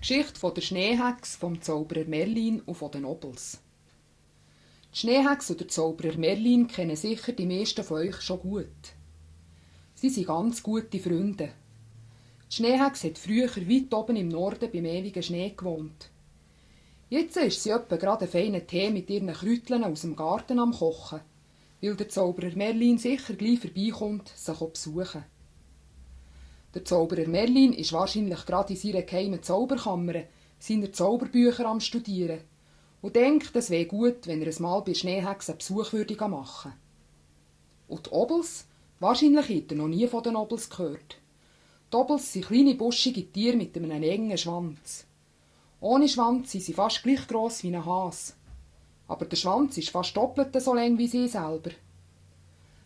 Die Geschichte von der Schneehexe, vom Zauberer Merlin und von den Nobels. Die Schneehexe und der Zauberer Merlin kennen sicher die meisten von euch schon gut. Sie sind ganz gute Freunde. Die Schneehexe hat früher weit oben im Norden beim ewigen Schnee gewohnt. Jetzt ist sie etwa gerade einen feinen Tee mit ihren Kräuteln aus dem Garten am Kochen, weil der Zauberer Merlin sicher gleich vorbeikommt, sie besuchen. Der Zauberer Merlin ist wahrscheinlich gerade in seiner geheimen Zauberkammer seine Zauberbücher am Studieren und denkt, es wäre gut, wenn er mal bei Schneehexe einen Besuch machen würde. Und die Obels? Wahrscheinlich hat er noch nie von den Obels gehört. Die Obels sind kleine, buschige Tiere mit einem engen Schwanz. Ohne Schwanz sind sie fast gleich gross wie ein Hase. Aber der Schwanz ist fast doppelt so lang wie sie selber.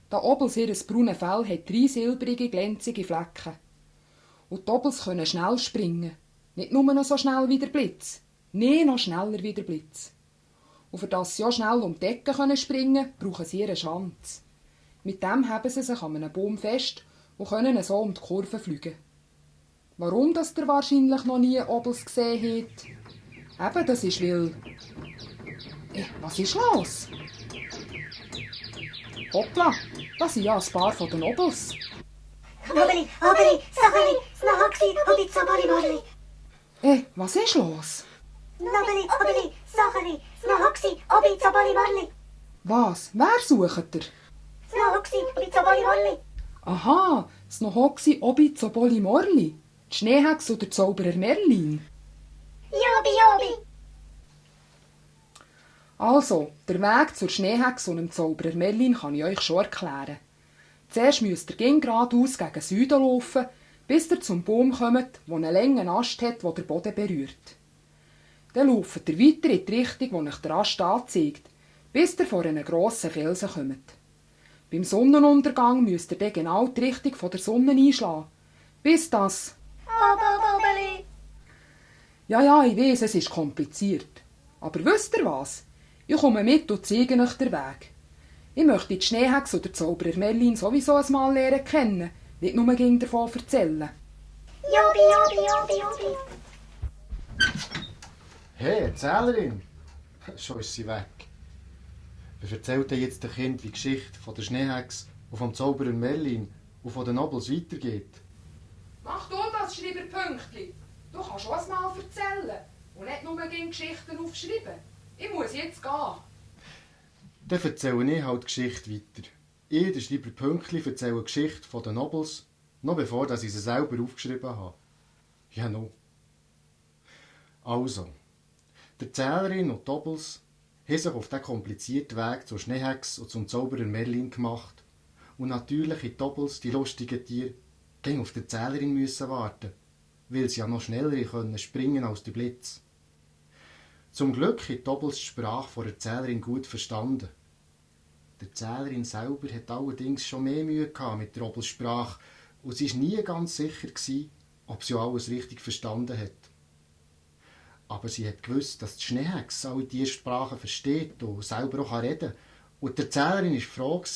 Da Obels ihr braunes Fell hat 3 silbrige, glänzige Flecken. Und die Obels können schnell springen. Nicht nur noch so schnell wie der Blitz. Nein, noch schneller wie der Blitz. Und für das sie auch schnell um die Ecke springen können, brauchen sie ihren Schwanz. Mit dem haben sie sich an einem Baum fest und können so um die Kurve fliegen. Warum das ihr wahrscheinlich noch nie Obels gesehen habt? Eben, das ist weil... was ist los? Hoppla, das sind ja ein paar von den Obels. Obeli, Obeli, Sacheli, Snahaxi, Hobi, Zabali, Marli. Was ist los? Obeli, Obeli, Sacheli, Snahaxi, Hobi, Zabali, Marli. Was? Wer sucht ihr? Snahaxi, Hobi, Zabali, Marli. Aha, Snohoxi, Obi, Zoboli, Morli. Die Schneehexe oder der Zauberer Merlin. Jobi, Jobi. Also, der Weg zur Schneehexe und dem Zauberer Merlin kann ich euch schon erklären. Zuerst müsst ihr geradeaus gegen Süden laufen, bis ihr zum Baum kommt, der einen langen Ast hat, der den Boden berührt. Dann lauft ihr weiter in die Richtung, die euch der Ast anzeigt, bis ihr vor einen grossen Felsen kommt. Beim Sonnenuntergang müsst ihr dann genau die Richtung von der Sonne einschlagen, bis das... Obeli. Ja, ich weiss, es ist kompliziert. Aber wisst ihr was? Ich komme mit und zeige euch den Weg. Ich möchte die Schneehexe oder Zauberer Merlin sowieso einmal lernen kennen, nicht nur davon erzählen. Jobi, Jobi, Jobi, Jobi. Hey, Erzählerin! Schon ist sie weg. Wer erzählt denn jetzt dem Kind die Geschichte von der Schneehexe und vom Zauberer Merlin und von den Nobels weitergeht? Mach du das, Schreiberpünktli. Du kannst auch mal erzählen und nicht nur Geschichten aufschreiben. Ich muss jetzt gehen. Dann erzähle ich halt die Geschichte weiter. Ich, der Schreiber Pünktli, erzähle die Geschichte von den Nobels, noch bevor ich sie selber aufgeschrieben habe. Ja, no. Also, die Erzählerin und die Nobels haben sich auf diesen komplizierten Weg zur Schneehexe und zum Zauberer Merlin gemacht. Und natürlich in die Nobels, die lustigen Tiere, gingen auf die Erzählerin müssen warten, weil sie ja noch schneller können springen als der Blitz. Zum Glück hat die Nobels die Sprache der Erzählerin gut verstanden. Die Erzählerin selber hat allerdings schon mehr Mühe gehabt mit der Obelsprache und sie war nie ganz sicher, ob sie alles richtig verstanden hat. Aber sie hat gewusst, dass die Schneehexe alle diese Sprachen versteht und selber auch reden kann. Und die Erzählerin war froh, als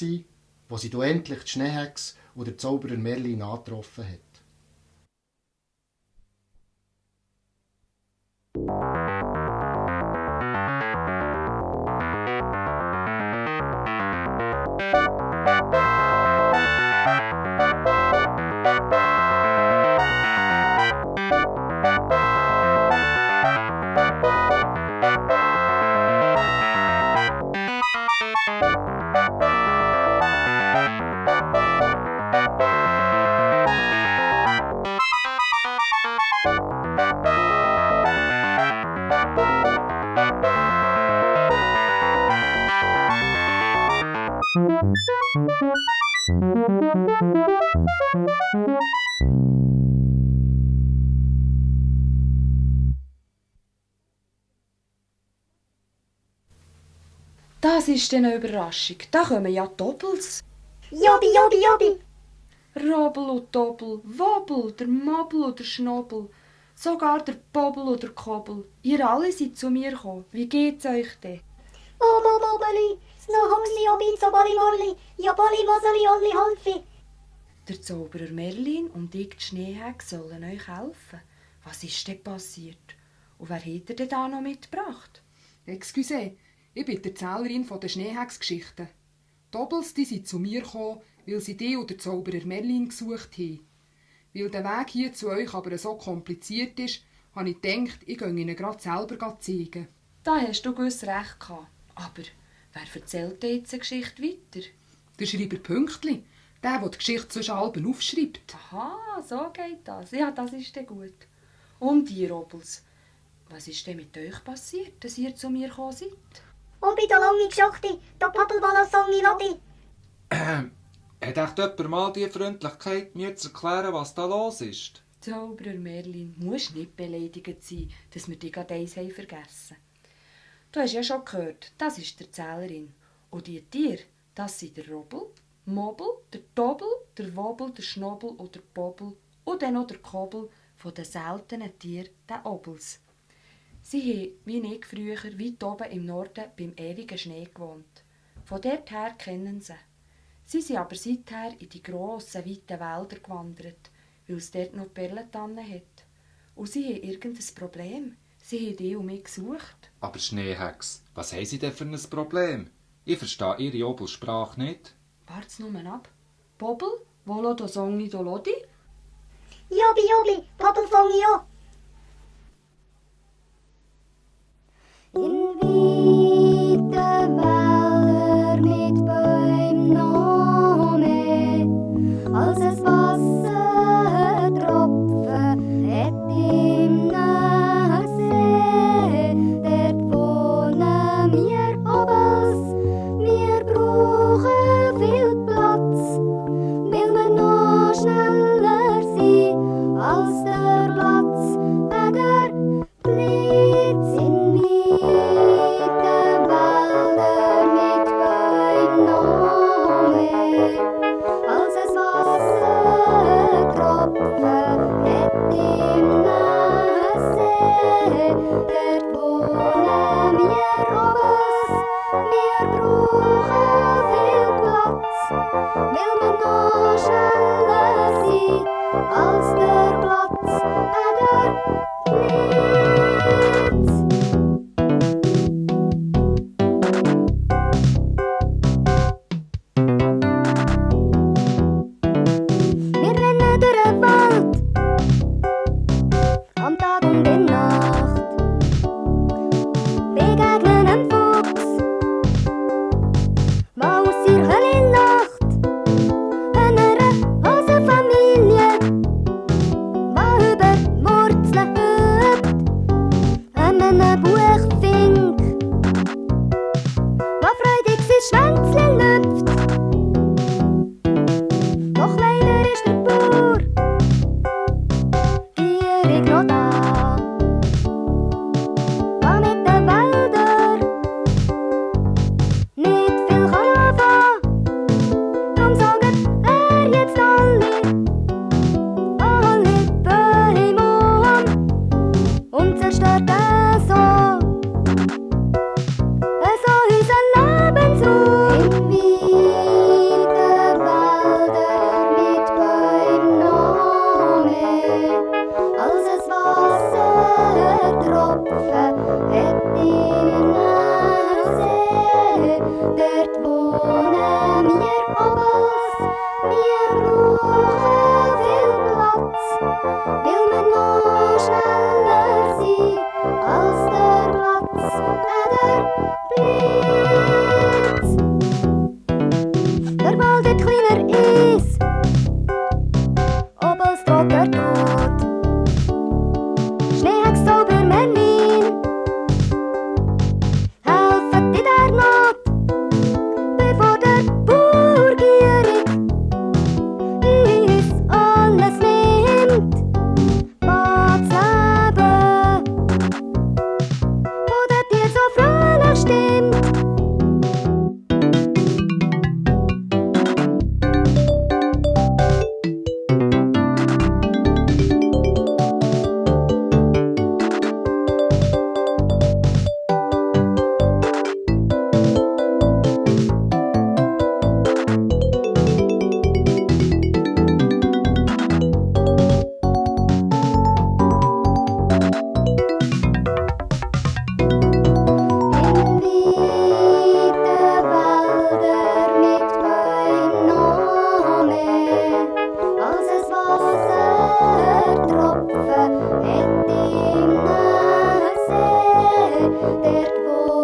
sie endlich die Schneehexe und den Zauberer Merlin angetroffen hat. Das ist eine Überraschung. Da kommen ja die Obels. Jobi, Jobi, Jobi. Robel und Doppel, Wobbel, der Mobbel und der Schnobbel, sogar der Bobbel und der Kobbel. Ihr alle seid zu mir gekommen. Wie geht's euch denn? Obeli, Snahaxi, Hobi, Zabali, Marli. Jabali, Masali, Olli, Halfi. Der Zauberer Merlin und ich, die Schneehexe, sollen euch helfen. Was ist denn passiert? Und wer hat er denn da noch mitgebracht? Excusez, ich bin die Erzählerin von der Schneehex-Geschichten. Die Obels, die sind zu mir gekommen, weil sie die oder Zauberer Merlin gesucht haben. Weil der Weg hier zu euch aber so kompliziert ist, habe ich gedacht, ich gehe ihnen gerade selber zeigen. Da hast du gewiss recht gehabt. Aber wer erzählt denn jetzt eine Geschichte weiter? Der Schreiber Pünktli, der die Geschichte zwischen Alben aufschreibt. Aha, so geht das. Ja, das ist dann gut. Und ihr, Obels, was ist denn mit euch passiert, dass ihr zu mir gekommen seid? Und bei der langen Geschichte, der Pappelballasong Lodi. Hat echt jemand mal die Freundlichkeit, mir zu erklären, was da los ist? Zauberer Merlin, musst nicht beleidigt sein, dass wir dich gerade eins haben vergessen. Du hast ja schon gehört, das ist die Erzählerin. Und die Tiere, das sind der Robbel, Mobbel, der Dobbel, der Wobbel, der Schnobbel und der Bobbel und dann noch der Kobbel von den seltenen Tieren, den Obels. Sie haben, wie ich früher, weit oben im Norden beim ewigen Schnee gewohnt. Von dort her kennen sie. Sie sind aber seither in die grossen, weiten Wälder gewandert, weil es dort noch Perlentannen hat. Und sie haben irgendein Problem. Sie haben die und mich gesucht. Aber Schneehex, was haben Sie denn für ein Problem? Ich verstehe Ihre Obelsprache nicht. Wart's nur ab. Bobbel, volo do songi do lodi? Jobi, Jobi, Pappelsong Jo. In weite Wälder mit Bäumen noch mehr, als es Wassertropfen hat im nahen See. Dort wohnen wir Obels, wir brauchen viel Platz, will wir noch schneller sein als der Platz. Der Blitz in weiten Wälder mit Bäumen noch mehr, als es Wassertropfen hat im nahen See. Dort wohnen wir Obels, wir brauchen viel Platz, will wir noch schneller sein als der Platz. Der Blitz. Wir rennen durch den Wald, am Tag und in Nacht, begegnen einem Fuchs, der aus ihrer Höhle lacht, einer Hasenfamilie, die über Wurzeln hüpft, einem Buchfink, der freudig sein Schwänzchen lüpft. Doch leider ist der Bauer gierig noch da, der mit den Wäldern nicht viel kann anfangen. Drum sagt jetzt alle Bäume und zerstört so unser Lebensraum. In weiten Wälder mit Bäumen noch mehr, als es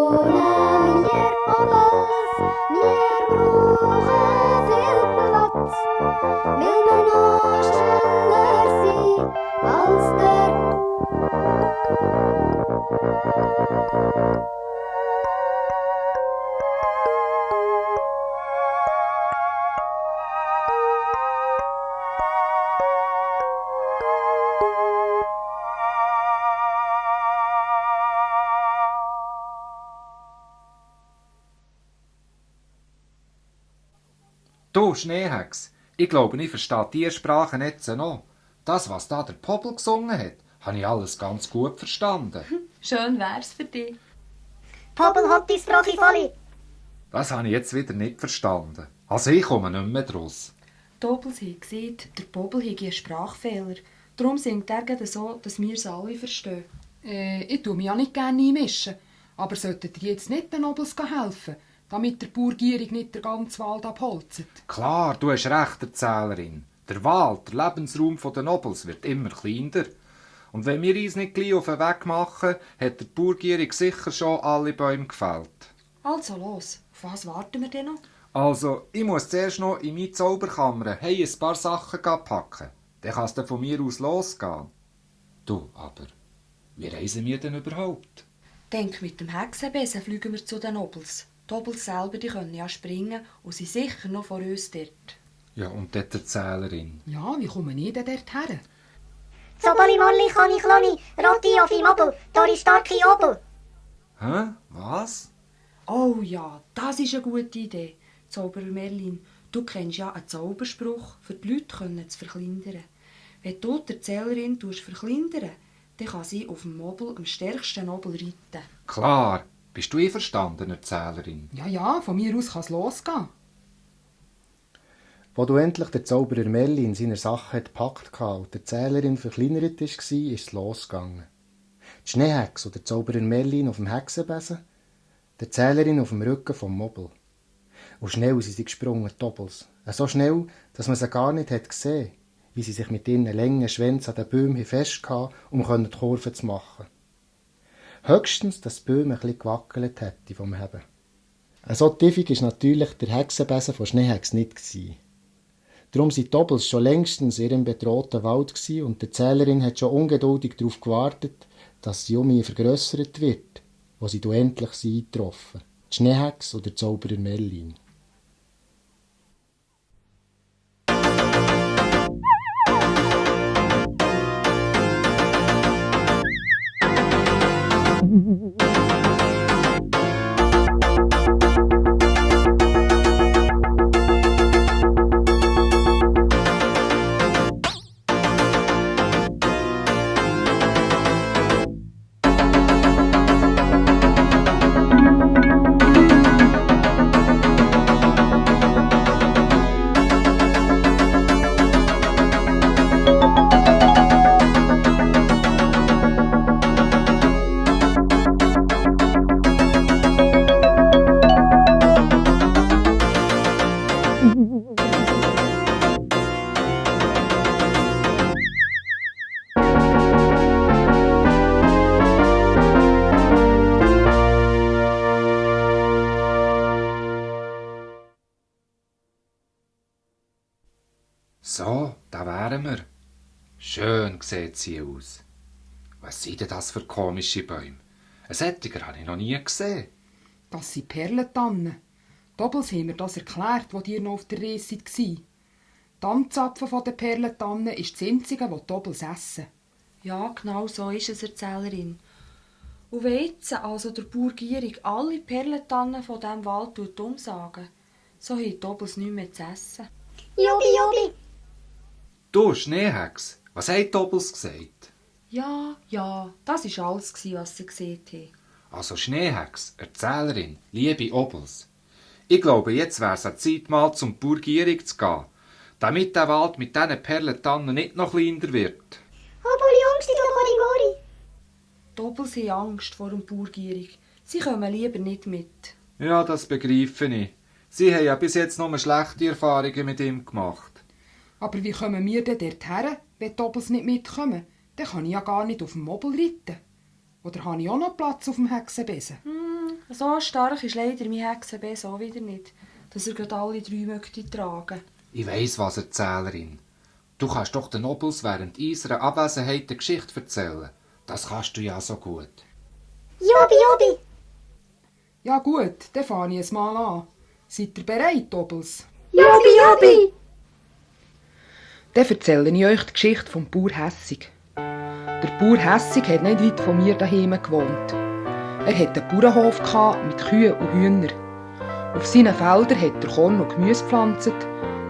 wohnen hier alles. Wir brauchen viel Platz, weil wir noch schneller sind als der. Du, Schneehex, ich glaube, ich verstehe die Sprache nicht so noch. Das, was da der Popel gesungen hat, habe ich alles ganz gut verstanden. Schön wär's für dich. Pobel hat die Sprache voll. Das habe ich jetzt wieder nicht verstanden. Also ich komme nicht mehr draus. Doppels hat gesagt, der Bobel hätte einen Sprachfehler. Darum singt er gerade so, dass wir es alle verstehen. Ich tue mich ja nicht gerne einmischen. Aber solltet ihr jetzt nicht den Obels helfen, damit der Bauer gierig nicht den ganzen Wald abholzt? Klar, du hast recht, Erzählerin. Der Wald, der Lebensraum der Nobels, wird immer kleiner. Und wenn wir uns nicht gleich auf den Weg machen, hat der Bauer gierig sicher schon alle Bäume gefällt. Also los, auf was warten wir denn noch? Also, ich muss zuerst noch in meine Zauberkammer ein paar Sachen packen. Dann kann es dann von mir aus losgehen. Du, aber, wie reisen wir denn überhaupt? Denk, mit dem Hexenbesen fliegen wir zu den Nobels. Die Nobels selber die können ja springen und sind sicher noch vor uns dort. Ja, und dort die Erzählerin. Ja, wie komme ich denn dort her? Zobali Molli, Kani Kloni, Roti auf im Obel, Dori starke Obel. Hä? Was? Oh ja, das ist eine gute Idee. Zauberer Merlin, du kennst ja einen Zauberspruch, für die Leute können zu verkleinern. Wenn du die Erzählerin verkleinern, dann kann sie auf dem Mobel am stärksten Nobel reiten. Klar. Bist du einverstanden, Erzählerin? Ja, von mir aus kann es losgehen. Wo du endlich der Zauberer Merlin seiner Sache gepackt hatte und die Erzählerin verkleinert war, ist es losgegangen. Die Schneehex und der Zauberer Merlin auf dem Hexenbesen, die Erzählerin auf dem Rücken vom Mobel. Und schnell sind sie gesprungen, die Obels. So schnell, dass man sie gar nicht gesehen hat, wie sie sich mit ihren langen Schwänzen an den Bäumen festgehalten, um die Kurve zu machen. Höchstens, dass die Bäume ein bisschen gewackelt hätte vom Heben. So tiefig war natürlich der Hexenbesen von Schneehex nicht. Darum waren die Obels schon längstens in ihrem bedrohten Wald und die Erzählerin hat schon ungeduldig darauf gewartet, dass sie um ihn vergrössert wird, wo sie endlich eingetroffen sind. Die Schneehex oder der Zauberer Merlin. So, da wären wir. Schön sieht sie aus. Was sind denn das für komische Bäume? Ein solcher habe ich noch nie gesehen. Das sind Perlentannen. Doppels haben mir das erklärt, wo ihr noch auf der Reise waren. Die Anzapfen der Perlentannen ist das Einzige, was die Doppels essen. Ja, genau so ist es, Erzählerin. Und wenn jetzt also der Bauer gierig alle Perlentannen von diesem Wald umsagen, so haben die Doppels nichts mehr zu essen. Jubi, Jubi. Du, Schneehex, was hat Doppels gesagt? Ja, das war alles, was sie gesehen haben. Also Schneehex, Erzählerin, liebe Obels. Ich glaube, jetzt wäre es an Zeit, mal zum Bauer gierig zu gehen, damit der Wald mit diesen Perlentannen nicht noch kleiner wird. Oboli Angst, du Borigori. Die Doppels haben Angst vor dem Bauer gierig. Sie kommen lieber nicht mit. Ja, das begreife ich. Sie haben ja bis jetzt nur schlechte Erfahrungen mit ihm gemacht. Aber wie kommen wir denn dorthin, wenn die Doppels nicht mitkommen? Dann kann ich ja gar nicht auf dem Mobel reiten. Oder habe ich auch noch Platz auf dem Hexenbesen? So stark ist leider mein Hexenbesen auch wieder nicht, dass er gerade alle 3 möchte tragen. Ich weiss was, Erzählerin. Du kannst doch den Nobels während unserer Abwesenheit eine Geschichte erzählen. Das kannst du ja so gut. Jobi, Jobi. Ja gut, dann fange ich es mal an. Seid ihr bereit, Obels? Jobi, Jobi. Dann erzähle ich euch die Geschichte vom Bauer Hässig. Der Bauer Hässig hat nicht weit von mir daheim gewohnt. Er hatte einen Bauernhof mit Kühen und Hühnern. Auf seinen Feldern hat er Korn und Gemüse gepflanzt.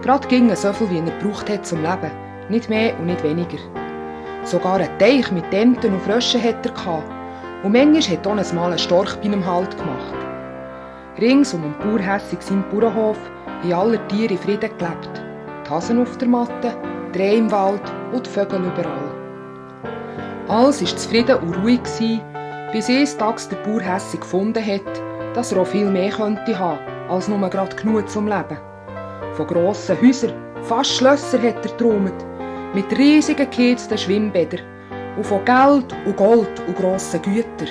Gerade ging so viel, wie er gebraucht hat zum Leben. Nicht mehr und nicht weniger. Sogar einen Teich mit Enten und Fröschen hat er. Und manchmal hat auch einmal ein Storch bei ihm Halt gemacht. Rings um den Bauer Hässig seinen Bauernhof haben alle Tiere in Frieden gelebt. Die Hasen auf der Matte, die Rehe im Wald und die Vögel überall. Alles war zufrieden und ruhig, bis eines Tages der Bauer Hässig gefunden hat, dass er auch viel mehr könnte haben, als nur gerade genug zum Leben. Von grossen Häusern, fast Schlösser hat er geträumt, mit riesigen geheizten Schwimmbädern und von Geld und Gold und grossen Gütern.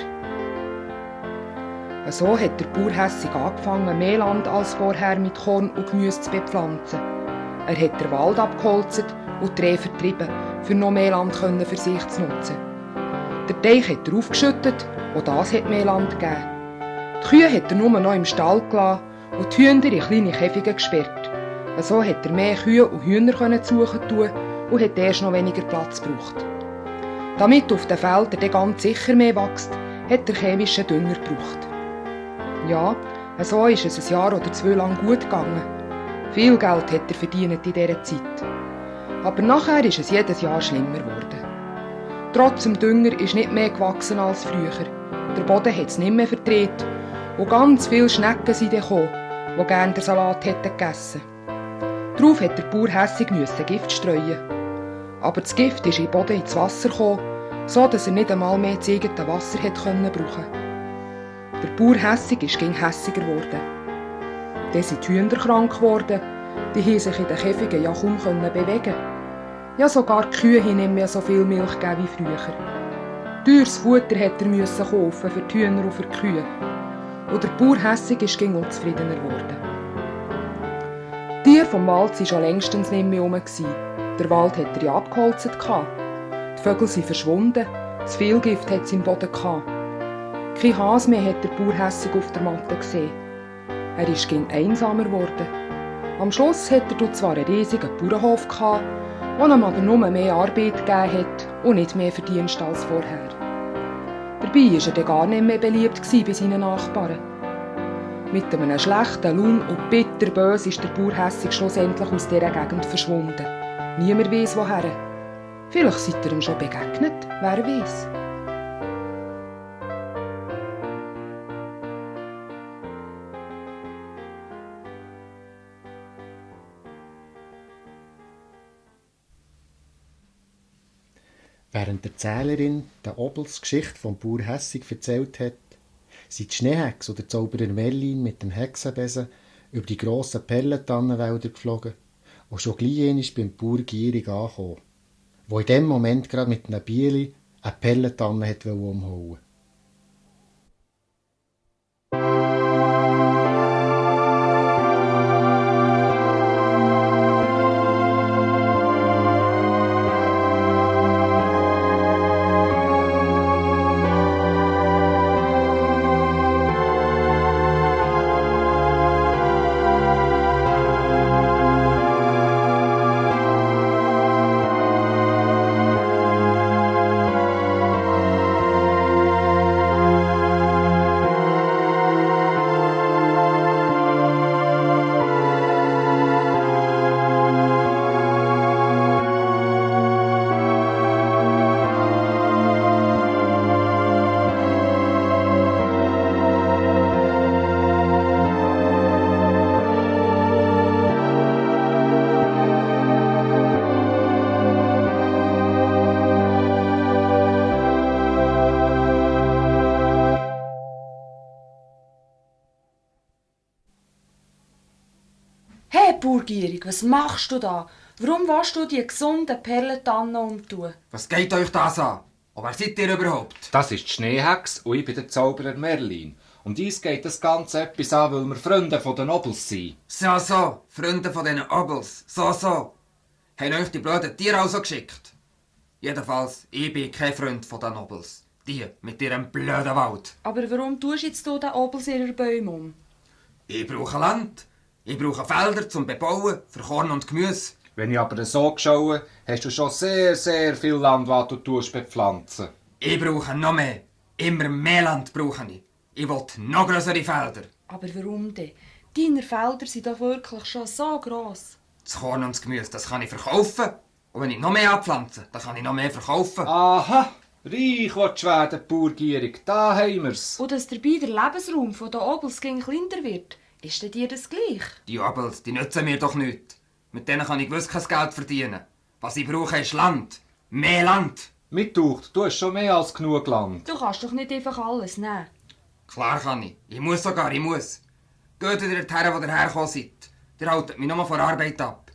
So hat der Bauer Hässig angefangen, mehr Land als vorher mit Korn und Gemüse zu bepflanzen. Er hat den Wald abgeholzt und die Rehe vertrieben, für noch mehr Land für sich zu nutzen. Der Teich hat er aufgeschüttet, und das hat mehr Land gegeben. Die Kühe hat er nur noch im Stall gelassen und die Hühner in kleine Käfige gesperrt. So hat er mehr Kühe und Hühner suchen tun und hat erst noch weniger Platz gebraucht. Damit auf den Feldern dann ganz sicher mehr wächst, hat er chemischen Dünger gebraucht. Ja, so ist es ein Jahr oder 2 lang gut gegangen. Viel Geld hat er verdient in dieser Zeit. Aber nachher ist es jedes Jahr schlimmer geworden. Trotz dem Dünger ist nicht mehr gewachsen als früher. Der Boden hat es nicht mehr vertreten. Und ganz viele Schnecken sind gekommen, die gerne den Salat hätten gegessen. Darauf musste der Bauer Hässig Gift streuen. Aber das Gift ist im Boden ins Wasser gekommen, so dass er nicht einmal mehr das eigene Wasser brauchen konnte. Der Bauer Hässig ist hässiger geworden. Dann sind die Hühner krank geworden, die haben sich in den Käfigen ja kaum bewegen. Ja, sogar die Kühe haben nicht mehr so viel Milch gegeben wie früher. Teures Futter musste er kaufen für die Hühner und für die Kühe. Und der Bauer Hässig ist unzufriedener geworden. Die Tiere vom Wald waren schon längstens nicht mehr herum. Der Wald hat er ja abgeholzt. Die Vögel sind verschwunden, zu viel Gift hat es im Boden gehabt. Kein Hase mehr hat der Bauer Hässig auf der Matte gesehen. Er ist einsamer geworden. Am Schluss hatte er zwar einen riesigen Bauernhof, der ihm aber nur mehr Arbeit gegeben hat und nicht mehr Verdienst als vorher. Dabei war er dann gar nicht mehr beliebt bei seinen Nachbarn. Mit einem schlechten Lohn und bitterbös ist der Bauer Hässig schlussendlich aus dieser Gegend verschwunden. Niemand weiss, woher. Vielleicht seid ihr ihm schon begegnet, wer weiss. Während die Erzählerin der Obels Geschichte vom Bauer Hässig erzählt hat, sind die Schneehexe oder Zauberer Merlin mit dem Hexenbesen über die grossen Pellentannenwälder geflogen und schon gleich beim Bauer Gierig angekommen, der in dem Moment gerade mit einem Bieli eine Pellentanne umhauen. Hey, Bauergierig, was machst du da? Warum willst du die gesunden Perlentannen umtun? Was geht euch das an? Und wer seid ihr überhaupt? Das ist die Schneehex und ich bin der Zauberer Merlin. Und uns geht das Ganze etwas an, weil wir Freunde von den Nobels sind. So, Freunde von diesen Obels. So. Haben euch die blöden Tiere also geschickt? Jedenfalls, ich bin kein Freund von den Nobels. Die mit ihrem blöden Wald. Aber warum tust jetzt du den Obels ihrer Bäume um? Ich brauche Land. Ich brauche Felder zum Bebauen, für Korn und Gemüse. Wenn ich aber so schaue, hast du schon sehr, sehr viel Land, was du bepflanzen. Ich brauche noch mehr. Immer mehr Land brauche ich. Ich will noch grössere Felder. Aber warum denn? Deine Felder sind doch wirklich schon so gross. Das Korn und das Gemüse, das kann ich verkaufen. Und wenn ich noch mehr abpflanze, dann kann ich noch mehr verkaufen. Aha, reich willst du werden, Burgierig. Da haben wir's. Und dass dabei der Lebensraum der Obels kleiner wird, ist denn dir das gleich? Die Obels, die nützen mir doch nichts. Mit denen kann ich gewiss kein Geld verdienen. Was ich brauche, ist Land. Mehr Land. Mir taucht, du hast schon mehr als genug Land. Du kannst doch nicht einfach alles nehmen. Klar kann ich. Ich muss sogar, ich muss. Geht ihr dorthin, wo ihr hergekommen seid. Ihr haltet mich nur von Arbeit ab.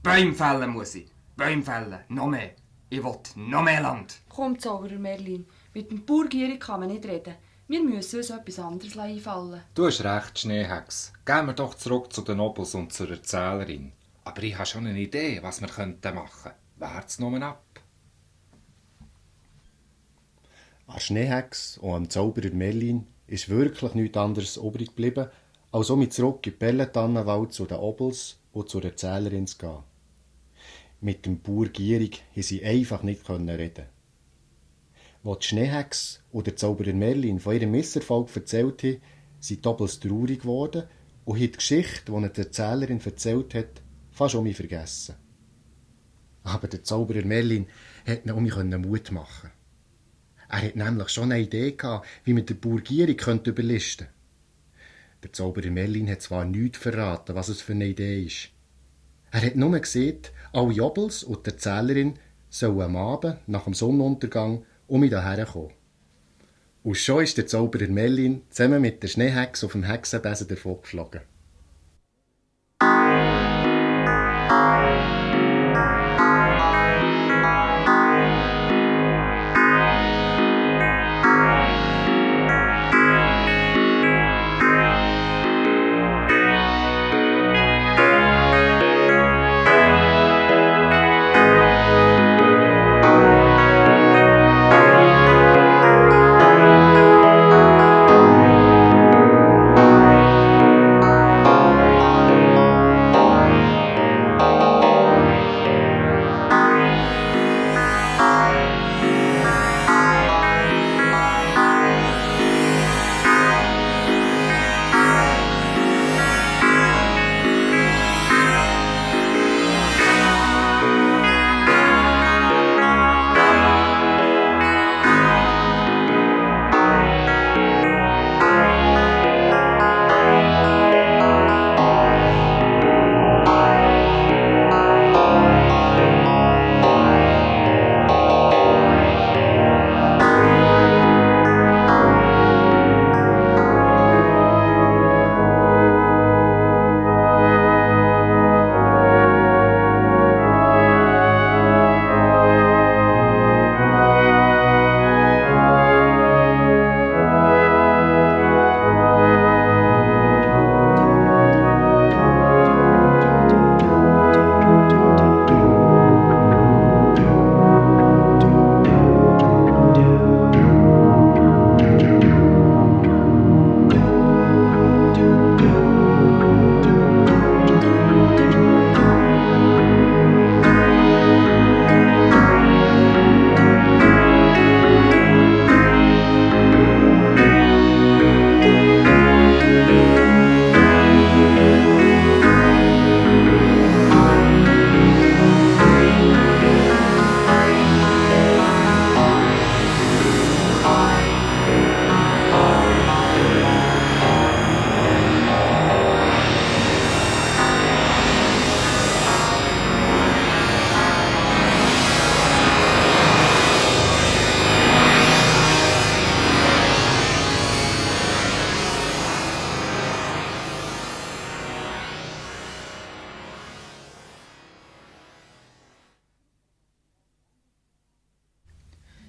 Bäume fällen muss ich. Bäume fällen. Noch mehr. Ich will noch mehr Land. Komm, Zauberer Merlin, mit dem Burgierig kann man nicht reden. Wir müssen uns etwas anderes einfallen. Du hast recht, Schneehex. Gehen wir doch zurück zu den Nobels und zur Erzählerin. Aber ich habe schon eine Idee, was wir machen könnten. Wart's nur ab. An Schneehex und am Zauberer Merlin ist wirklich nichts anderes übrig geblieben, als um zurück in den Pellentannenwald zu den Obels und zur Erzählerin zu gehen. Mit dem Bauer Gierig konnten sie einfach nicht reden. Als die Schneehex und der Zauberer Merlin von ihrem Misserfolg erzählt haben, sind die Obels traurig geworden und haben die Geschichte, die ihnen die Erzählerin erzählt hat, fast um mich vergessen. Aber der Zauberer Merlin konnte um mich Mut machen. Er hatte nämlich schon eine Idee gehabt, wie man den Bauer Gierig überlisten könnte. Der Zauberer Merlin hat zwar nichts verraten, was es für eine Idee ist. Er hat nur gesagt, alle Obels und die Erzählerin sollen am Abend, nach dem Sonnenuntergang, um mich hierher kommen. Und schon ist der Zauberer Merlin zusammen mit der Schneehex auf dem Hexenbesen davongeflogen.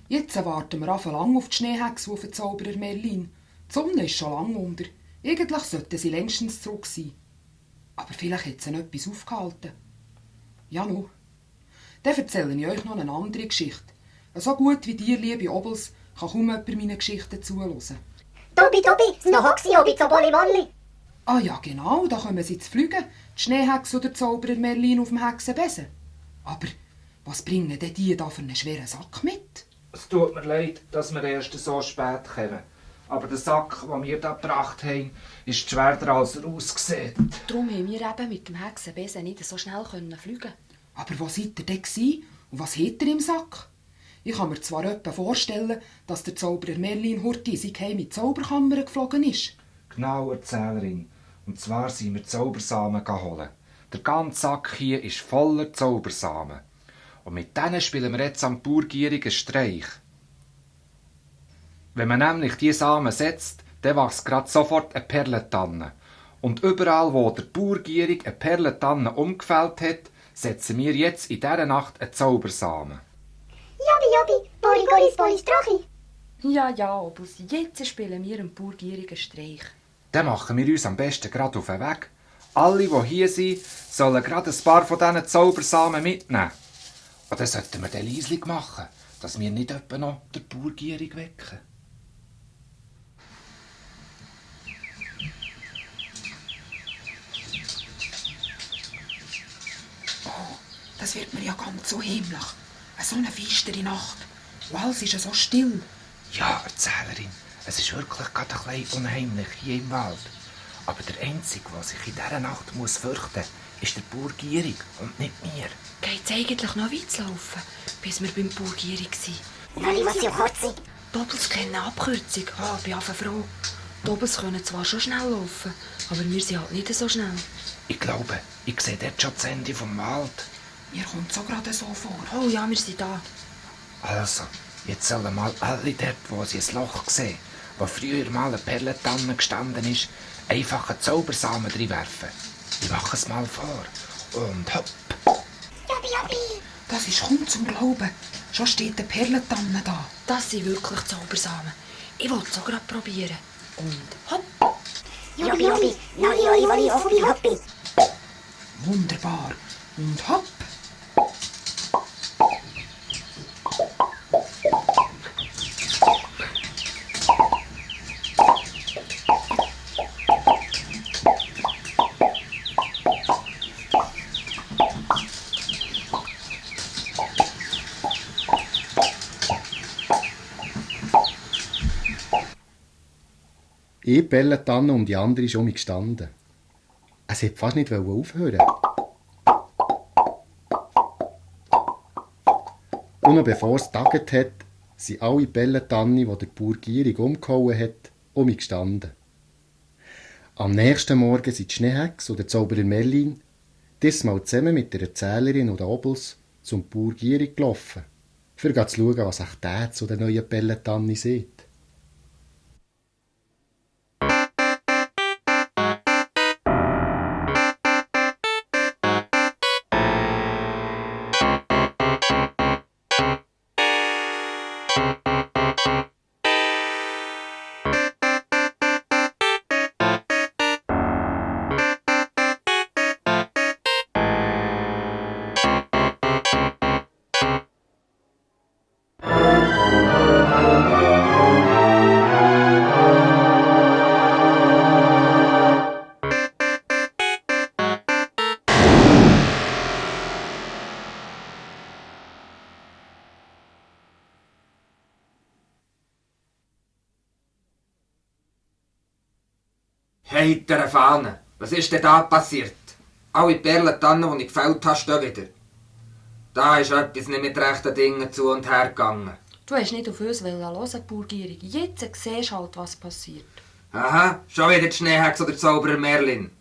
Jetzt warten wir lang auf die Schneehexe und auf den Zauberer Merlin. Die Sonne ist schon lange unter. Eigentlich sollten sie längstens zurück sein. Aber vielleicht hat sie etwas aufgehalten. Ja, nu. Dann erzähle ich euch noch eine andere Geschichte. So gut wie dir, liebe Obels, kann kaum jemand meinen Geschichten zuhören. Tobi, no hoxi obi zoboli molli. Ah ja, genau, da kommen sie zu fliegen. Die Schneehexe oder der Zauberer Merlin auf dem Hexenbesen. Aber was bringen denn die da für einen schweren Sack mit? Es tut mir leid, dass wir erst so spät kommen. Aber der Sack, den wir hier gebracht haben, ist schwerer, als er aussieht. Darum haben wir eben mit dem Hexenbesen nicht so schnell fliegen. Aber wo seid ihr denn gewesen? Und was hat ihr im Sack? Ich kann mir zwar etwa vorstellen, dass der Zauberer Merlin Hurti in seine geheime Zauberkammer geflogen ist. Genau, Erzählerin. Und zwar sind wir Zaubersamen holen. Der ganze Sack hier ist voller Zaubersamen. Und mit denen spielen wir jetzt am Burgierigen Streich. Wenn man nämlich die Samen setzt, dann wächst gerade sofort eine Perlentanne. Und überall, wo der Burgierig eine Perlentanne umgefällt hat, setzen wir jetzt in dieser Nacht einen Zaubersamen. Jobi, borigoris bolistrochi. Ja, Obels, jetzt spielen wir einen burgierigen Streich. Dann machen wir uns am besten gerade auf den Weg. Alle, die hier sind, sollen gerade ein paar von diesen Zaubersamen mitnehmen. Und dann sollten wir den leislich machen, dass wir nicht etwa noch den Burgierig wecken. Das wird mir ja ganz so heimlich. So eine feistere Nacht. Und alles ist so still. Ja, Erzählerin, es ist wirklich gerade ein bisschen unheimlich hier im Wald. Aber der Einzige, der sich in dieser Nacht muss fürchten muss, ist der Burgierig und nicht wir. Geht's eigentlich noch weit zu laufen, bis wir beim Burgierig sind? Noli was jo horzi. Die Obels kennen eine Abkürzung. Ich bin einfach froh. Die Obels können zwar schon schnell laufen, aber wir sind halt nicht so schnell. Ich glaube, ich sehe dort schon das Ende vom Wald. Mir kommt so gerade so vor. Oh ja, wir sind da. Also, jetzt sollen mal alle dort, wo sie ein Loch sehen, wo früher mal eine Perlentanne gestanden ist, einfach einen Zaubersamen reinwerfen. Ich mache es mal vor. Und hopp. Jobi. Das ist kaum zum Glauben. Schon steht eine Perlentanne da. Das sind wirklich Zaubersamen. Ich wollte es auch gerade probieren. Und hopp. Jobi, noli oli voli hoppi hoppi. Wunderbar. Und hopp. Ich Perlentanne und die andere ist um mich gestanden. Es hätte fast nicht aufhören. Und noch bevor es getagt hat, sind alle Perlentanne, die der Burgierig umgehauen hat, um mich gestanden. Am nächsten Morgen sind die Schneehexe und der Zauberer Merlin diesmal zusammen mit der Erzählerin und den Obels zum Burgierig gelaufen, für zu schauen, was auch der zu der neuen Perlentanne sieht. Heitere Fahne, was ist denn da passiert? Alle Perlentannen, die ich gefällt habe, stehen wieder. Da ist etwas nicht mit rechten Dingen zu und her gegangen. Du hast nicht auf uns hören, Burgierig. Jetzt siehst du halt, was passiert. Aha, schon wieder die Schneehexe oder Zauberer Merlin.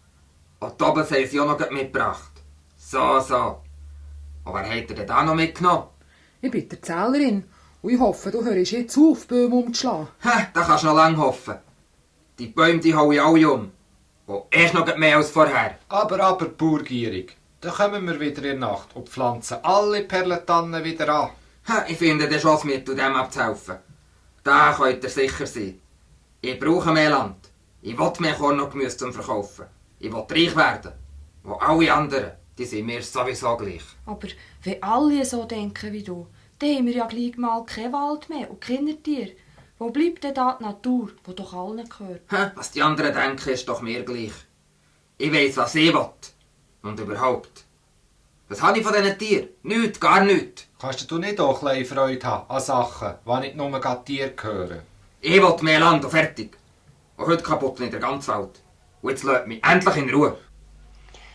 Und die Obels haben sie auch noch mitgebracht. So. Und wer hat ihr denn da noch mitgenommen? Ich bin die Erzählerin und ich hoffe, du hörst jetzt auf, Böhm umzuschlagen. Da kannst du noch lange hoffen. Die Bäume die hauen alle um. Und erst noch mehr als vorher. Aber, Burgierig, dann kommen wir wieder in der Nacht und pflanzen alle Perlentannen wieder an. Ich finde den Schossmittel, dem abzuhelfen. Da könnt ihr sicher sein. Ich brauche mehr Land. Ich will mehr Korn und Gemüse zum Verkaufen. Ich will reich werden. Wo alle anderen, die sind mir sowieso gleich. Aber wenn alle so denken wie du, dann haben wir ja gleich mal keinen Wald mehr und keine Tiere. Wo bleibt denn da die Natur, die doch allen gehört? Was die anderen denken, ist doch mir gleich. Ich weiss, was ich will. Und überhaupt. Was habe ich von diesen Tieren? Nichts, gar nichts. Kannst du nicht auch ein bisschen Freude haben an Sachen, die nicht nur gerade dir gehören? Ich will mehr Land und fertig. Und heute kaputt in der ganzen Welt. Und jetzt lasst mich endlich in Ruhe.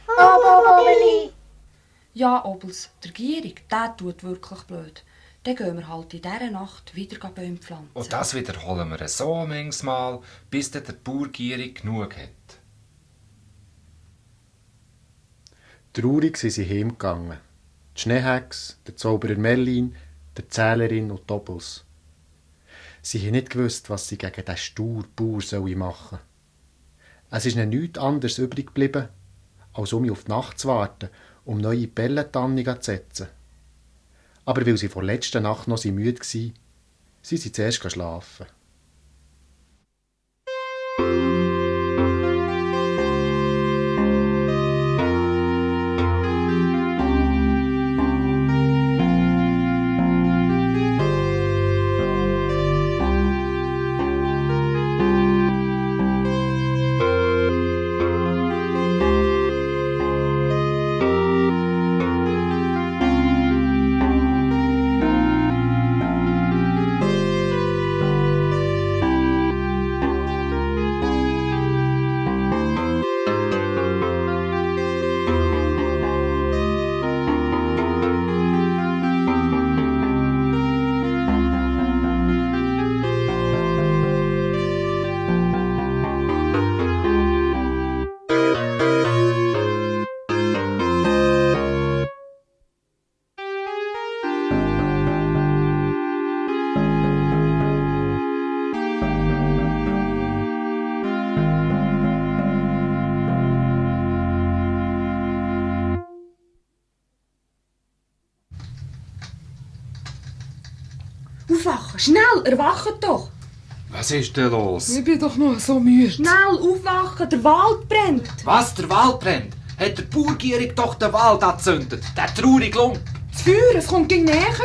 Obeli. Ja, Obels, der Gierig, der tut wirklich blöd. Dann gehen wir halt in dieser Nacht wieder Bäume pflanzen. Und das wiederholen wir so manchmal, bis dann der Bauer gierig genug hat. Traurig sind sie heimgegangen. Die Schneehex, der Zauberer Merlin, die Zählerin und die Obels. Sie haben nicht gewusst, was sie gegen diesen stur Bauer machen sollen. Es ist ihnen nichts anderes übrig geblieben, als um auf die Nacht zu warten, um neue Pelletannen zu setzen. Aber weil sie vor der letzten Nacht noch müde waren, sind sie zuerst schlafen. Aufwachen, schnell, erwacht doch! Was ist denn los? Ich bin doch noch so müde. Schnell, aufwachen, der Wald brennt! Was, der Wald brennt? Hat der Bauer gierig doch den Wald angezündet? Der traurige Lump. Das Feuer, es kommt gegen näher.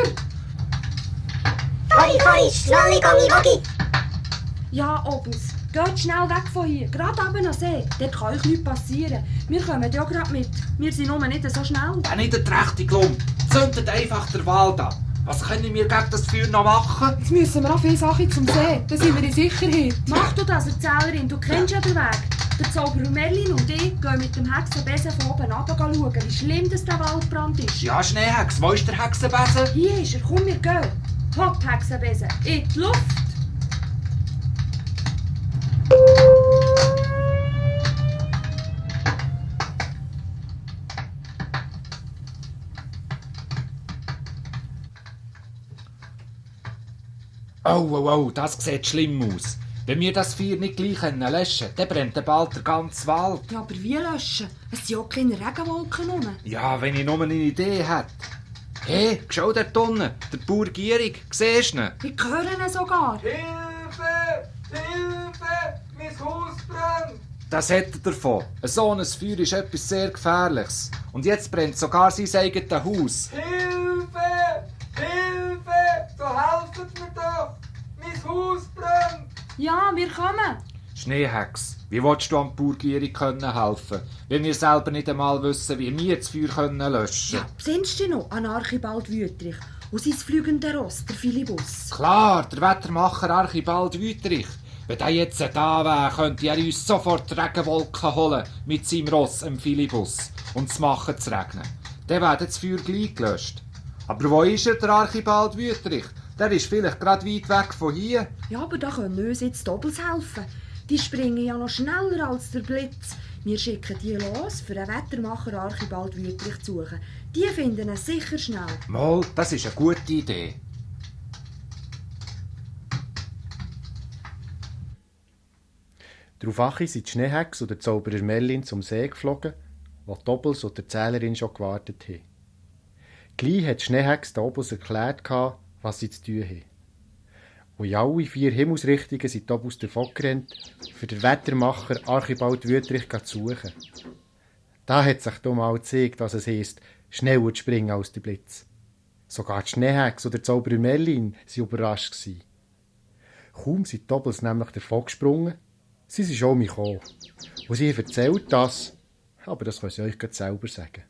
Hoi, schnelle Gummi, Wagi. Ja, Obels, geht schnell weg von hier, gerade runter an den See. Dort kann euch nichts passieren. Wir kommen ja gerade mit. Wir sind nur nicht so schnell. Der niederträchtige Lump. Zündet einfach den Wald an. Was können wir gegen das Feuer noch machen? Jetzt müssen wir auch viele Sachen zum See. Dann sind wir in Sicherheit. Mach du das, Erzählerin, du kennst ja den Weg. Der Zauberer Merlin und ich gehen mit dem Hexenbesen von oben runter schauen, wie schlimm das der Waldbrand ist. Ja, Schneehex, wo ist der Hexenbesen? Hier ist er, komm, wir gehen. Hopp, Hexenbesen, in die Luft. Oh, das sieht schlimm aus. Wenn wir das Feuer nicht gleich löschen können, dann brennt bald der ganze Wald. Ja, aber wie löschen? Es sind auch keine Regenwolken rum. Ja, wenn ich nur eine Idee hätte. Hey, schau dort unten, der Bauer Gierig, siehst du ihn? Wir hören ihn sogar. Hilfe! Hilfe! Mein Haus brennt! Das hat er davon. So ein Feuer ist etwas sehr Gefährliches. Und jetzt brennt sogar sein eigenes Haus. Hilfe! Hilfe! So helft mir doch! Mein Haus brennt! Ja, wir kommen. Schneehex, wie willst du am Bauer Gierig helfen, wenn wir selber nicht einmal wissen, wie wir das Feuer löschen Ja, können? besinnst du dich noch an Archibald Wüterich und sein fliegender Ross, der Philibus? Klar, der Wettermacher Archibald Wüterich. Wenn er jetzt da wäre, könnte er uns sofort Regenwolken holen mit seinem Ross, dem Philibus, und es machen zu regnen. Dann wäre das Feuer gleich gelöscht. Aber wo ist er, der Archibald Wüterich? Der ist vielleicht gerade weit weg von hier. Ja, aber da können uns jetzt Doppels helfen. Die springen ja noch schneller als der Blitz. Wir schicken die los, für den Wettermacher Archibald Wüterich zu suchen. Die finden ihn sicher schnell. Mal, das ist eine gute Idee. Daraufhin sind die Schneehex und der Zauberer Merlin zum See geflogen, wo die Obels und die Erzählerin schon gewartet haben. Gleich hat die Schneehex den Obels erklärt, was sie zu tun haben. Und in alle 4 Himmelsrichtungen sind die Obels davongerannt, für den Wettermacher Archibald Wüthrich zu suchen. Da hat sich doch mal gezeigt, was es heisst, schneller zu springen als der Blitz. Sogar die Schneehex oder der Zauberer Merlin waren überrascht. Kaum sind die Obels nämlich davon gesprungen, sie sind schon gekommen. Und sie haben erzählt das, aber das können sie euch gerade selber sagen.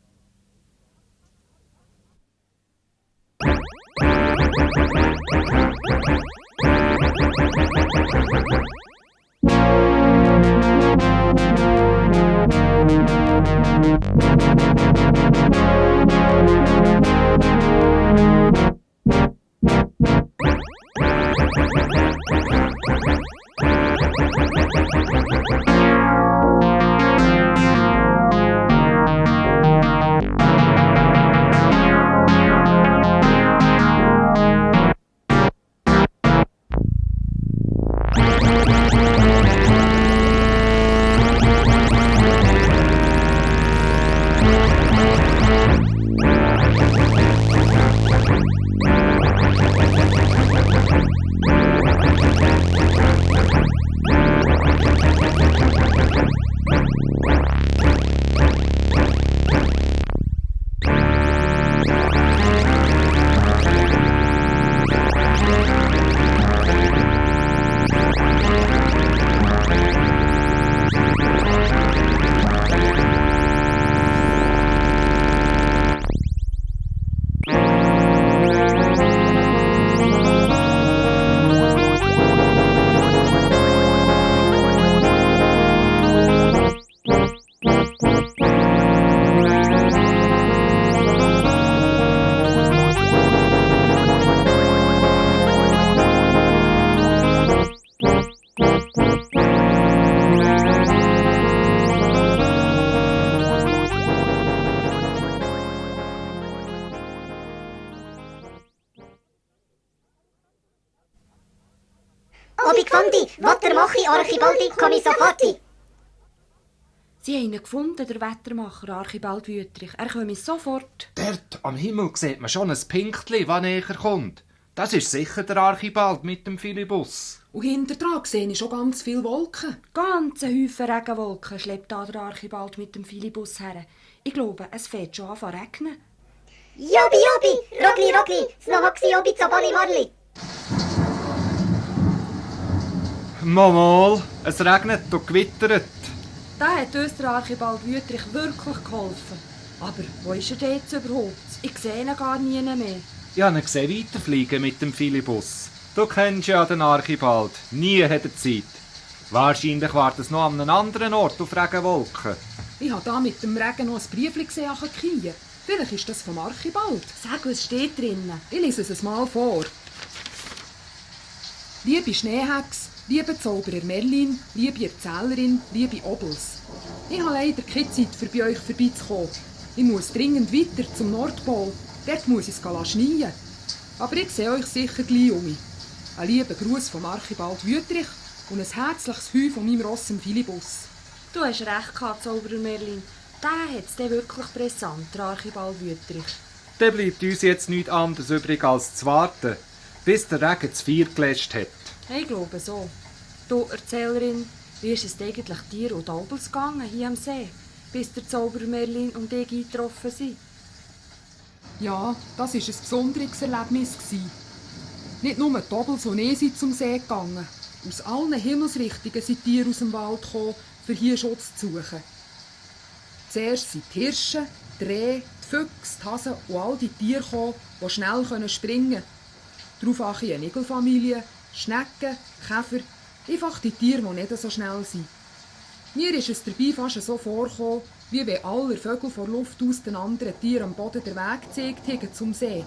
Obi gefunden, Wettermacher Archibaldi komme sofort. Sie haben ihn gefunden, der Wettermacher Archibald Wüthrich. Er komme sofort. Dort am Himmel sieht man schon ein Pinktli, das näher kommt. Das ist sicher der Archibald mit dem Philibus. Und hinterdran sehe ich schon ganz viele Wolken. Ganze Häufen Regenwolken schleppt da der Archibald mit dem Philibus her. Ich glaube, es fängt schon an zu regnen. Jobi, Jobi, Rogli, Rogli, Snohoxi, Jobi, Zoboli, Morli. Mal, es regnet und gewittert. Da hat uns der Archibald Wüthrich wirklich geholfen. Aber wo ist er denn jetzt überhaupt? Ich sehe ihn gar nie mehr. Ich habe ihn gesehen weiterfliegen mit dem Philibus. Du kennst ja den Archibald. Nie hat er Zeit. Wahrscheinlich war das noch an einem anderen Ort auf Regenwolken. Ich habe da mit dem Regen noch ein Briefli gesehen an Kien. Vielleicht ist das vom Archibald. Sag, was steht drinnen? Ich lese es mal vor. Liebe Schneehex, liebe Zauberer Merlin, liebe Erzählerin, liebe Obels. Ich habe leider keine Zeit, für bei euch vorbeizukommen. Ich muss dringend weiter zum Nordpol. Dort muss ich es schneien. Aber ich sehe euch sicher gleich um mich. Ein lieber Gruß vom Archibald Wüthrich und ein herzliches Heu von meinem Ross Philibus. Du hast recht gehabt, Zauberer Merlin. Der hat es dann wirklich brisant, der Archibald Wüthrich. Dann bleibt uns jetzt nichts anderes übrig, als zu warten, bis der Regen das Feuer gelöscht hat. Ich glaube so. Du, Erzählerin, wie ist es eigentlich dir und Obels gegangen hier am See, bis der Zauberer Merlin und ich eingetroffen sind? Ja, das war ein besonderes Erlebnis. Nicht nur die Obels und ich sind zum See gegangen. Aus allen Himmelsrichtungen sind Tiere aus dem Wald gekommen, für hier Schutz zu suchen. Zuerst sind die Hirsche, die Rehe, die Füchse, die Hasen und all die Tiere gekommen, die schnell springen können. Darauf auch eine Igelfamilie, Schnecken, Käfer, einfach die Tiere, die nicht so schnell sind. Mir ist es dabei fast so vorgekommen, wie wenn alle Vögel von Luft aus den anderen Tieren am Boden den Weg gezeigt haben zum See.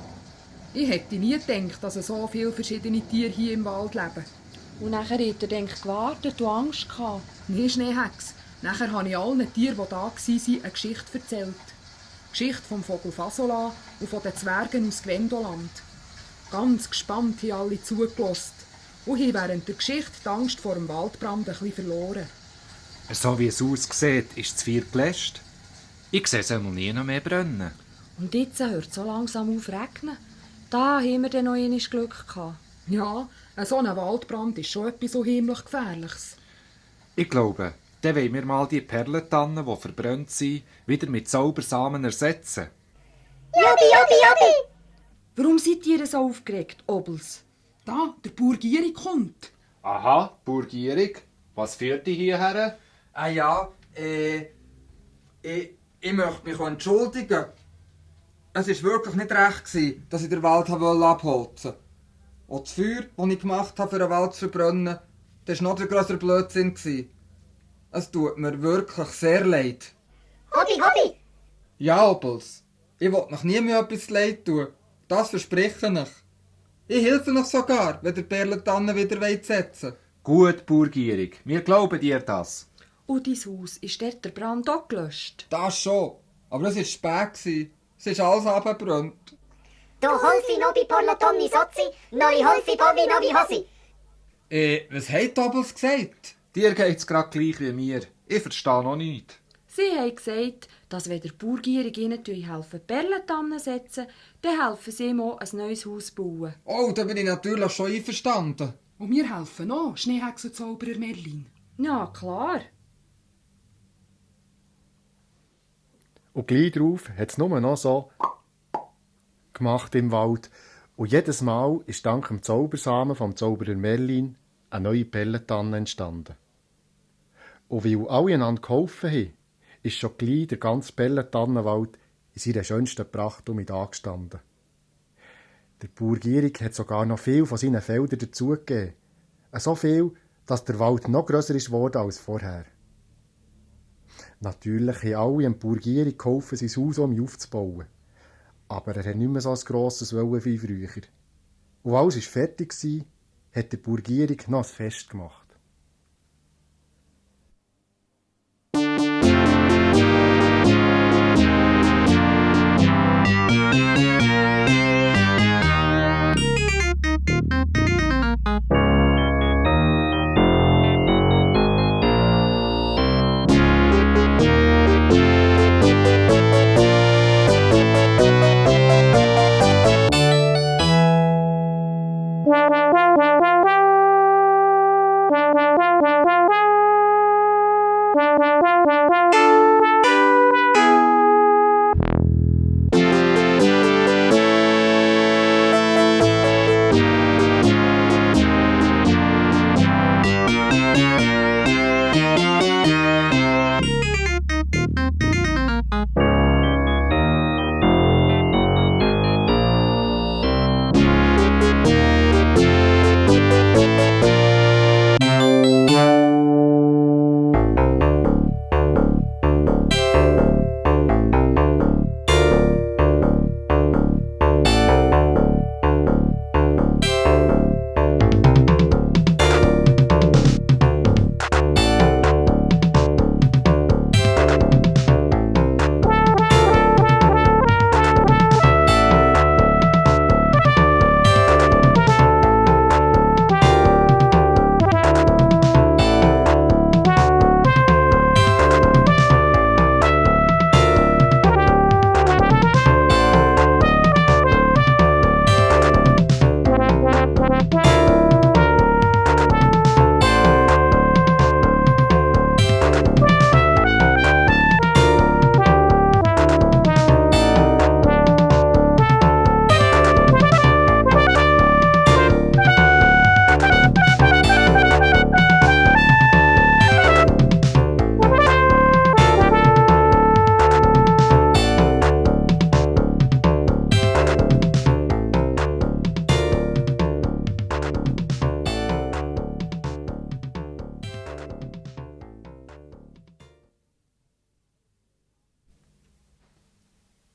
Ich hätte nie gedacht, dass so viele verschiedene Tiere hier im Wald leben. Und nachher hat er gewartet und Angst gehabt. Nein, Schneehex. Nachher habe ich allen Tieren, die da waren, eine Geschichte erzählt. Die Geschichte vom Vogel Fasola und von den Zwergen aus Gwendoland. Ganz gespannt haben alle zugelassen und haben während der Geschichte die Angst vor dem Waldbrand ein bisschen verloren. So wie es aussieht, ist das Feuer gelöscht. Ich sehe es einmal nie noch mehr brennen. Und jetzt hört es so langsam auf zu regnen. Da haben wir dann noch einmal Glück gehabt. Ja, so ein Waldbrand ist schon etwas so heimlich Gefährliches. Ich glaube, dann wollen wir mal die Perlentannen, die verbrannt sind, wieder mit Zaubersamen ersetzen. Jubi, jubi, jubi! Warum seid ihr so aufgeregt, Obels? Da, der Bauer Gierig kommt. Aha, Burgierig, was führt dich hierher? Ah ja, ich möchte mich entschuldigen. Es war wirklich nicht recht, dass ich den Wald abholzen wollte. Und das Feuer, das ich gemacht habe, für den Wald zu verbrennen, das war noch der grössere Blödsinn. Es tut mir wirklich sehr leid. Hobby, Hobby! Ja, Obels, ich will noch nie mehr etwas leid tun. Das verspreche ich. Ich helfe noch sogar, wenn ihr Perlentannen wieder setzen wollt. Gut, Burgierig, wir glauben dir das. Und dein Haus, ist dort der Brand auch gelöscht? Das schon, aber es war spät. Es ist alles abgebrannt. Du Holfi nobi por la tonni sozzi, noi Holfi povi novi Hossi. Was hat Obels gesagt? Dir geht's grad gleich wie mir. Ich verstehe noch nicht. Sie haben gesagt, dass wenn der Bauergierig ihnen helfen, Perlentannen setzen, dann helfen sie ihm auch ein neues Haus bauen. Oh, da bin ich natürlich schon einverstanden. Und wir helfen auch, Schneehexenzauberer Merlin. Ja, klar. Und gleich darauf hat es nur noch so gemacht im Wald. Und jedes Mal ist dank dem Zaubersamen vom Zauberer Merlin eine neue Pelletanne entstanden. Und weil alle einander geholfen haben, ist schon gleich der ganze Pellentannenwald in seiner schönsten Pracht mit angestanden. Der Bauer Gierig hat sogar noch viel von seinen Feldern dazugegeben. So viel, dass der Wald noch grösser ist geworden als vorher. Natürlich haben alle dem Bauer Gierig geholfen, sein Haus aufzubauen. Aber er hat nicht mehr so ein grosses wollen wie früher. Und als alles fertig war, hat der Bauer Gierig noch ein Fest gemacht.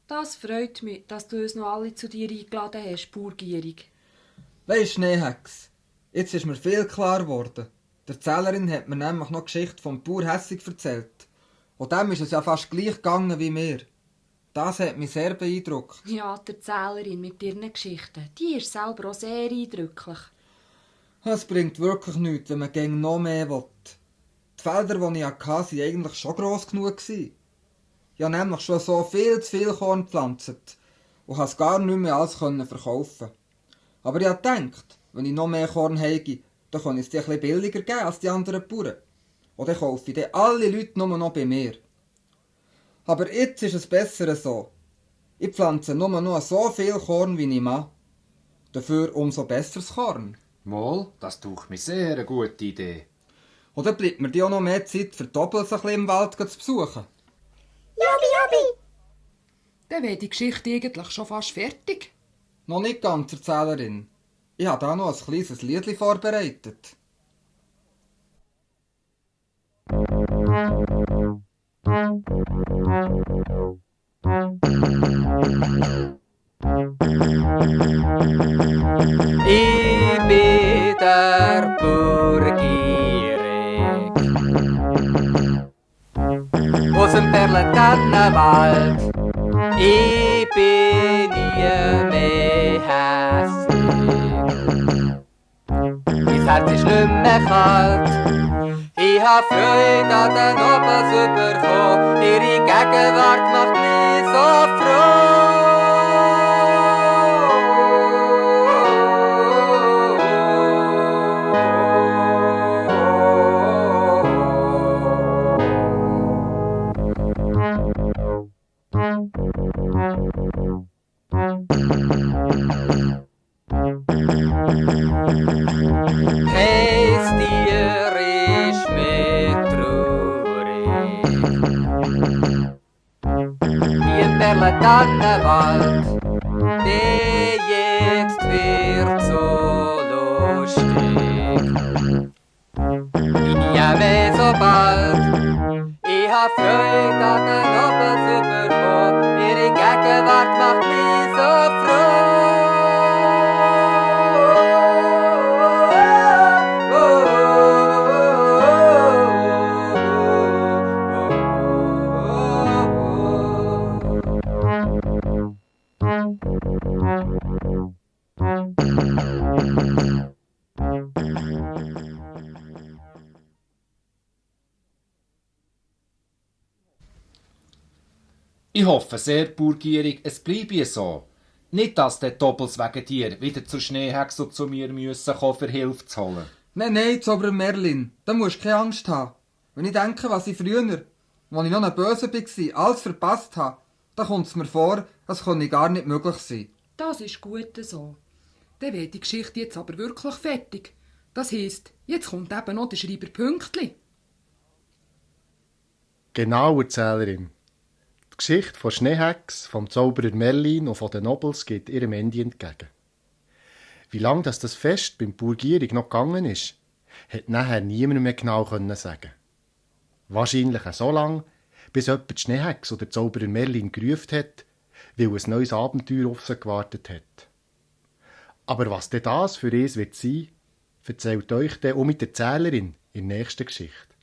Das freut mich, dass du uns noch alle zu dir eingeladen hast, Bauergierig. Weisst, Schneehex, jetzt ist mir viel klar geworden. Die Erzählerin hat mir nämlich noch die Geschichte vom Bauer Hessig erzählt. Und dem ist es ja fast gleich gegangen wie mir. Das hat mich sehr beeindruckt. Ja, die Erzählerin mit ihren Geschichten, die ist selber auch sehr eindrücklich. Es bringt wirklich nichts, wenn man gegen noch mehr will. Die Felder, die ich hatte, waren eigentlich schon gross genug. Ich habe nämlich schon so viel zu viel Korn gepflanzt und konnte es gar nicht mehr alles verkaufen. Aber ich habe gedacht, wenn ich noch mehr Korn habe, dann kann ich es dir ein bisschen billiger geben als die anderen Bauern. Und dann kaufe ich dann alle Leute nur noch bei mir. Aber jetzt ist es besser so. Ich pflanze nur noch so viel Korn, wie ich mag. Dafür umso besseres Korn. Wohl, das tut mir sehr eine gute Idee. Und dann bleibt mir dir auch noch mehr Zeit, für die Doppels ein bisschen im Wald zu besuchen. Jobi. Dann wäre die Geschichte eigentlich schon fast fertig. Noch nicht ganz, Erzählerin. Ich habe da noch ein kleines Liedli vorbereitet. Ich bin der Burgierig aus dem Perlentannenwald. Ich bin nie mehr hässlich. Mein Herz ist nicht mehr kalt. Ich hab Freude an den Nobels bekommen. Ihre Gegenwart macht mich so Kein Tier ist mehr traurig. Wie im Perlentannenwald, der jetzt wird so lustig. Ich nie mehr so bald, ich hab Freude an den Nobels bekommen. Ihre Gegenwart macht mich so Ich hoffe sehr, Burgierig, es bleibe so. Nicht, dass die Doppels wegen dir wieder zur Schneehexe und zu mir müssen kommen, für Hilfe zu holen. Nein, Zauberer Merlin, da musst du keine Angst haben. Wenn ich denke, was ich früher, als ich noch ein Böse war, alles verpasst habe, dann kommt es mir vor, das konnte gar nicht möglich sein. Das ist gut so. Dann wäre die Geschichte jetzt aber wirklich fertig. Das heisst, jetzt kommt eben noch der Schreiber Pünktli. Genau, Erzählerin. Die Geschichte von Schneehex, vom Zauberer Merlin und von den Nobels geht ihrem Ende entgegen. Wie lange das Fest beim Burgierig noch gegangen ist, hat nachher niemand mehr genau sagen. Wahrscheinlich so lange, bis jemand die Schneehex oder Zauberer Merlin gerufen hat, weil ein neues Abenteuer auf sie gewartet hat. Aber was denn das für uns wird sein, erzählt euch der mit der Erzählerin in der nächsten Geschichte.